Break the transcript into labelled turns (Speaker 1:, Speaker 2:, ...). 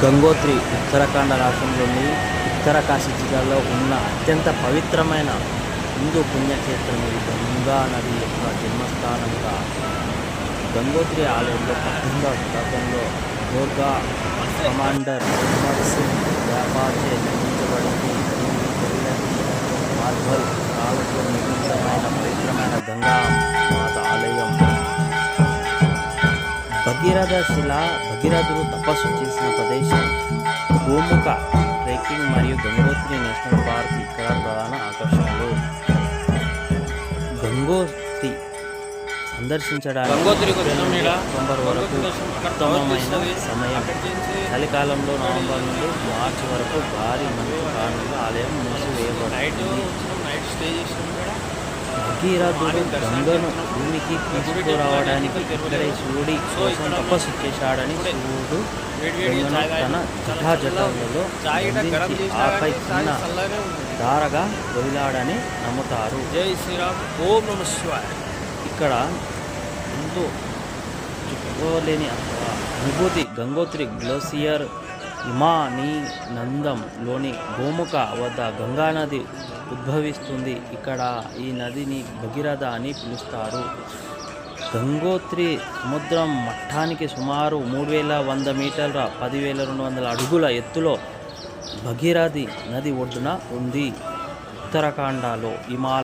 Speaker 1: గంగోత్రి ఉత్తరాఖండ్ రాష్ట్రంలోని ఉత్తరకాశీ జిల్లాలో ఉన్న అత్యంత పవిత్రమైన హిందూ పుణ్యక్షేత్రం ఇది. గంగా నది యొక్క జన్మస్థానంగా గంగోత్రి ఆలయంలో 18వ శతాబ్దంలో గోర్గా కమాండర్ హిమ్మత్ సింగ్ వ్యాపాచే నిర్మించబడింది. దీనికి తెల్లని మార్బల్ రాళ్ళతో నిర్మితమైన పవిత్రమైన గంగా మాత ఆలయం. భగీరథుడు తపస్సు చేసిన ప్రదేశం. గోముఖ ట్రెక్కింగ్ మరియు గంగోత్రి నేషనల్ పార్క్ ఇక్కడ ప్రధాన ఆకర్షణలు. గంగోత్రి సందర్శించడానికి అక్టోబర్ వరకు ఉత్తమమైన సమయం. చలికాలంలో నవంబర్ నుండి మార్చి వరకు భారీ మంచు కారణంగా ఆలయం మూసివేయబడుతుంది. భగీరథుడు గంగను భూమికి తీసుకురావడానికి ఇక్కడే శివుడి కోసం తపస్సు చేశాడని, శివుడు గంగను తన జటాజటాలలో బంధించి ఆపై చిన్న ధారగా వదిలాడని నమ్ముతారు.
Speaker 2: జై శ్రీరామ్. ఓం నమః శివాయ.
Speaker 1: ఇక్కడ ఎంతో చెప్పుకోలేని అనుభూతి. గంగోత్రి గ్లేసియర్ హిమానీనందంలోని గోముఖ వద్ద గంగానది ఉద్భవిస్తుంది. ఇక్కడ ఈ నదిని భగీరథ అని పిలుస్తారు. గంగోత్రి సముద్రం మట్టానికి సుమారు 3100 మీటర్ల 10,200 అడుగుల ఎత్తులో భగీరథి నది ఒడ్డున ఉంది. ఉత్తరాఖండ్లో